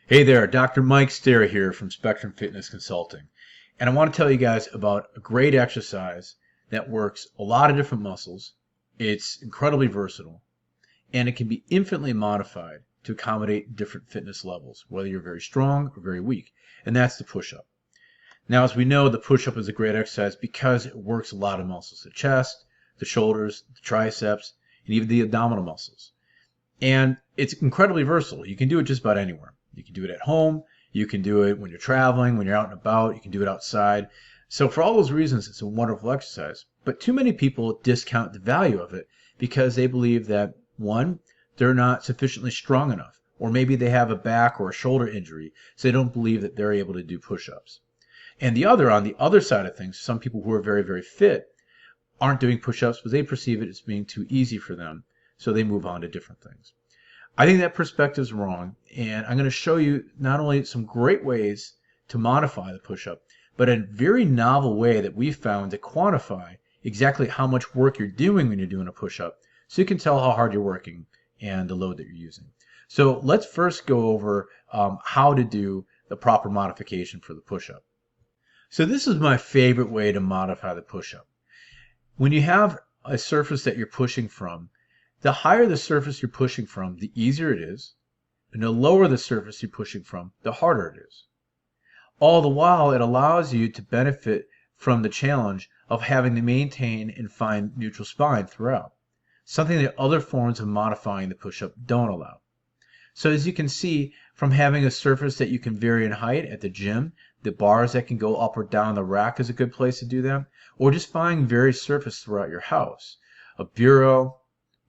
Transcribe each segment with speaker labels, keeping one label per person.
Speaker 1: Hey there, Dr. Mike Stara here from Spectrum Fitness Consulting. And I want to tell you guys about a great exercise that works a lot of different muscles. It's incredibly versatile, and it can be infinitely modified to accommodate different fitness levels, whether you're very strong or very weak. And that's the push-up. Now, as we know, the push-up is a great exercise because it works a lot of muscles, the chest, the shoulders, the triceps, and even the abdominal muscles. And it's incredibly versatile. You can do it just about anywhere. You can do it at home. You can do it when you're traveling, when you're out and about. You can do it outside. So for all those reasons, it's a wonderful exercise. But too many people discount the value of it because they believe that, one, they're not sufficiently strong enough, or maybe they have a back or a shoulder injury, so they don't believe that they're able to do push-ups. And the other, on the other side of things, some people who are very, very fit aren't doing push-ups because they perceive it as being too easy for them, so they move on to different things. I think that perspective is wrong, and I'm going to show you not only some great ways to modify the push-up, but a very novel way that we found to quantify exactly how much work you're doing when you're doing a push-up, so you can tell how hard you're working and the load that you're using. So let's first go over how to do the proper modification for the push-up. So this is my favorite way to modify the push-up. When you have a surface that you're pushing from, the higher the surface you're pushing from, the easier it is, and the lower the surface you're pushing from, the harder it is. All the while, it allows you to benefit from the challenge of having to maintain and find neutral spine throughout, something that other forms of modifying the push-up don't allow. So as you can see, from having a surface that you can vary in height at the gym, the bars that can go up or down the rack is a good place to do that, or just finding various surface throughout your house. A bureau,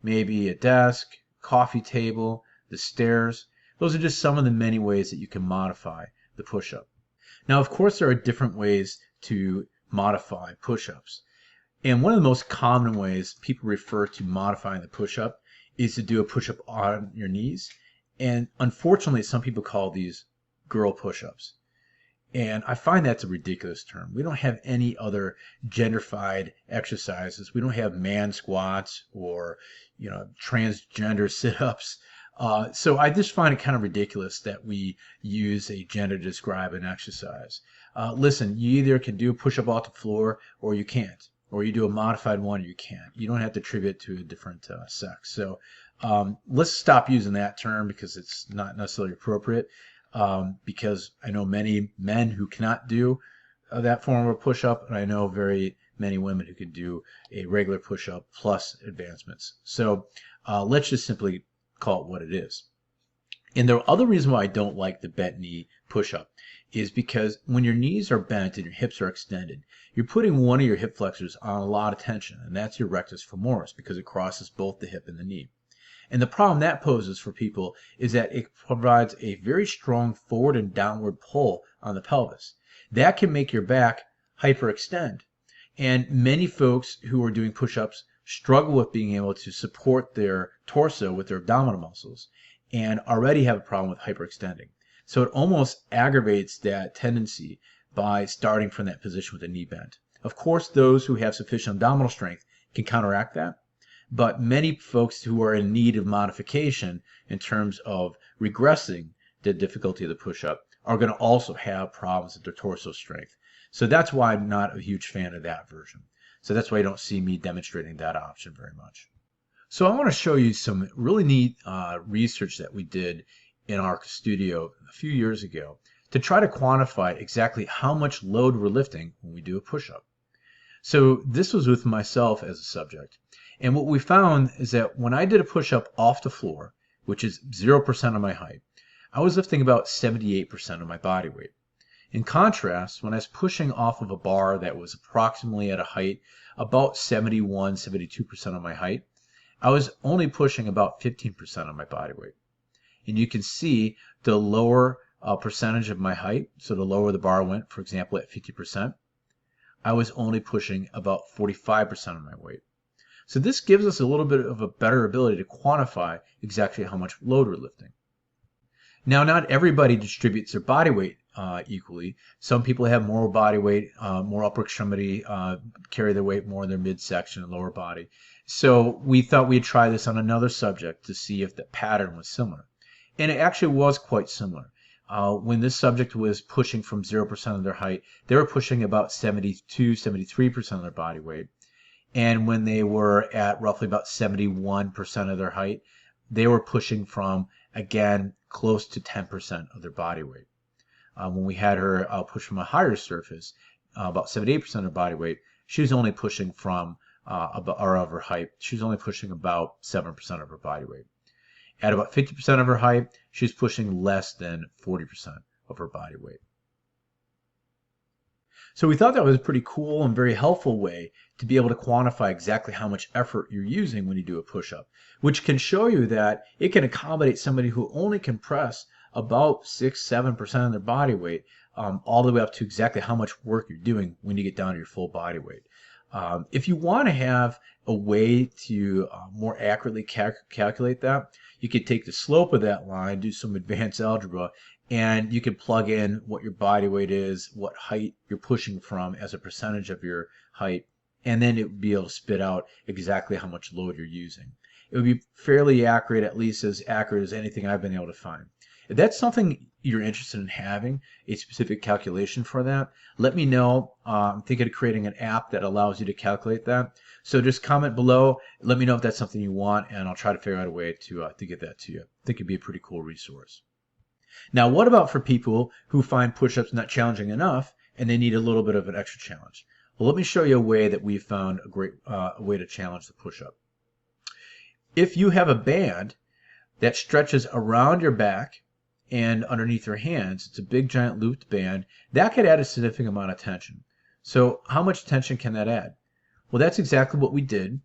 Speaker 1: maybe a desk, coffee table, the stairs. Those are just some of the many ways that you can modify the push-up. Now, of course, there are different ways to modify push-ups. And one of the most common ways people refer to modifying the push-up is to do a push-up on your knees. And unfortunately, some people call these girl push-ups. And I find that's a ridiculous term. We don't have any other genderfied exercises. We don't have man squats or, transgender sit-ups. So I just find it kind of ridiculous that we use a gender to describe an exercise. Listen, you either can do a push-up off the floor or you can't. Or you do a modified one or you can't. You don't have to attribute it to a different sex. So let's stop using that term because it's not necessarily appropriate. Because I know many men who cannot do that form of a push-up, and I know very many women who can do a regular push-up plus advancements. So let's just simply call it what it is. And the other reason why I don't like the bent knee push-up is because when your knees are bent and your hips are extended, you're putting one of your hip flexors on a lot of tension, and that's your rectus femoris because it crosses both the hip and the knee. And the problem that poses for people is that it provides a very strong forward and downward pull on the pelvis. That can make your back hyperextend. And many folks who are doing push-ups struggle with being able to support their torso with their abdominal muscles and already have a problem with hyperextending. So it almost aggravates that tendency by starting from that position with the knee bent. Of course, those who have sufficient abdominal strength can counteract that. But many folks who are in need of modification in terms of regressing the difficulty of the push-up are going to also have problems with their torso strength. So that's why I'm not a huge fan of that version. So that's why you don't see me demonstrating that option very much. So I want to show you some really neat research that we did in our studio a few years ago to try to quantify exactly how much load we're lifting when we do a push-up. So this was with myself as a subject. And what we found is that when I did a push-up off the floor, which is 0% of my height, I was lifting about 78% of my body weight. In contrast, when I was pushing off of a bar that was approximately at a height about 71, 72% of my height, I was only pushing about 15% of my body weight. And you can see the lower percentage of my height, so the lower the bar went, for example, at 50%, I was only pushing about 45% of my weight. So this gives us a little bit of a better ability to quantify exactly how much load we're lifting. Now, not everybody distributes their body weight equally. Some people have more body weight, more upper extremity, carry their weight more in their midsection and lower body. So we thought we'd try this on another subject to see if the pattern was similar. And it actually was quite similar. when this subject was pushing from 0% of their height, they were pushing about 72, 73% of their body weight. And when they were at roughly about 71% of their height, they were pushing from, again, close to 10% of their body weight. When we had her push from a higher surface, about 78% of her body weight, she was only pushing from, or of her height, she was only pushing about 7% of her body weight. At about 50% of her height, she's pushing less than 40% of her body weight. So we thought that was a pretty cool and very helpful way to be able to quantify exactly how much effort you're using when you do a push-up, which can show you that it can accommodate somebody who only can press about 6-7% of their body weight, all the way up to exactly how much work you're doing when you get down to your full body weight. If you want to have a way to more accurately calculate that, you could take the slope of that line, do some advanced algebra, and you can plug in what your body weight is, what height you're pushing from as a percentage of your height, and then it would be able to spit out exactly how much load you're using. It would be fairly accurate, at least as accurate as anything I've been able to find. If that's something you're interested in having, a specific calculation for that, let me know. I'm thinking of creating an app that allows you to calculate that. So just comment below, let me know if that's something you want, and I'll try to figure out a way to get that to you. I think it'd be a pretty cool resource. Now, what about for people who find push-ups not challenging enough and they need a little bit of an extra challenge? Well, let me show you a way that we found a great way to challenge the push-up. If you have a band that stretches around your back and underneath your hands, it's a big giant looped band, that could add a significant amount of tension. So how much tension can that add? Well, that's exactly what we did.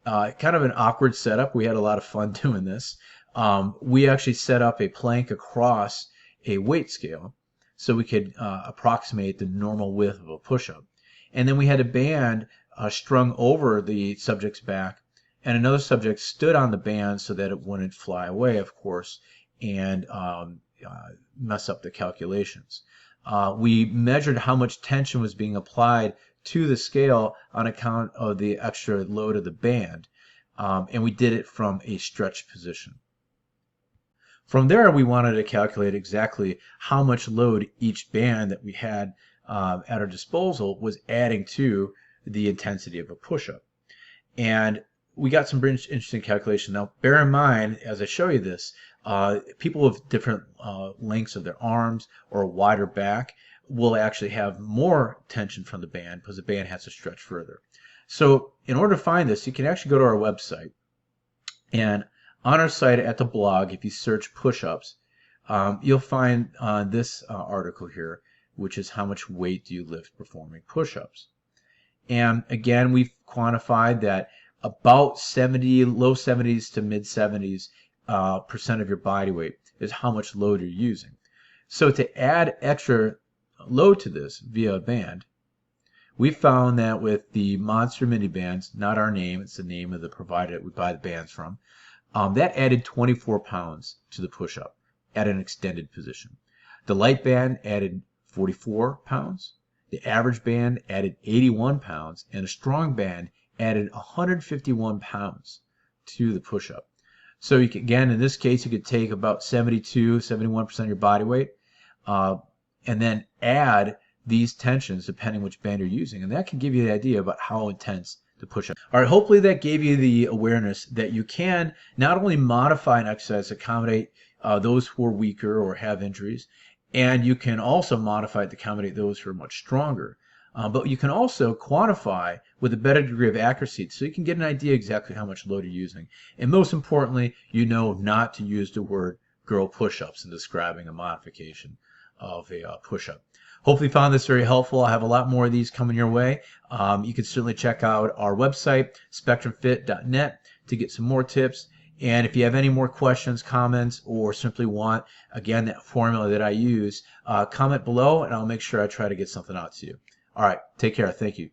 Speaker 1: Kind of an awkward setup. We had a lot of fun doing this. We actually set up a plank across a weight scale so we could approximate the normal width of a push-up. And then we had a band strung over the subject's back, and another subject stood on the band so that it wouldn't fly away, of course, and mess up the calculations. We measured how much tension was being applied to the scale on account of the extra load of the band, and we did it from a stretched position. From there, we wanted to calculate exactly how much load each band that we had at our disposal was adding to the intensity of a push-up. And we got some interesting calculation. Now, bear in mind, as I show you this, people with different lengths of their arms or a wider back will actually have more tension from the band because the band has to stretch further. So in order to find this, you can actually go to our website, and on our site at the blog, if you search push-ups, you'll find this article here, which is how much weight do you lift performing push-ups. And again, we've quantified that about 70, low 70s to mid 70s percent of your body weight is how much load you're using. So to add extra load to this via a band, we found that with the Monster Mini Bands, not our name, it's the name of the provider that we buy the bands from, that added 24 pounds to the push-up at an extended position. The light band added 44 pounds, the average band added 81 pounds, and a strong band added 151 pounds to the push-up. So you can, again, in this case, you could take about 72, 71% of your body weight, and then add these tensions depending which band you're using, and that can give you the idea about how intense the push-up. All right, hopefully that gave you the awareness that you can not only modify an exercise to accommodate those who are weaker or have injuries, and you can also modify it to accommodate those who are much stronger. But you can also quantify with a better degree of accuracy so you can get an idea exactly how much load you're using. And most importantly, you know not to use the word girl push-ups in describing a modification of a push-up. Hopefully you found this very helpful. I have a lot more of these coming your way. You can certainly check out our website, spectrumfit.net, to get some more tips. And if you have any more questions, comments, or simply want, again, that formula that I use, comment below, and I'll make sure I try to get something out to you. All right, take care. Thank you.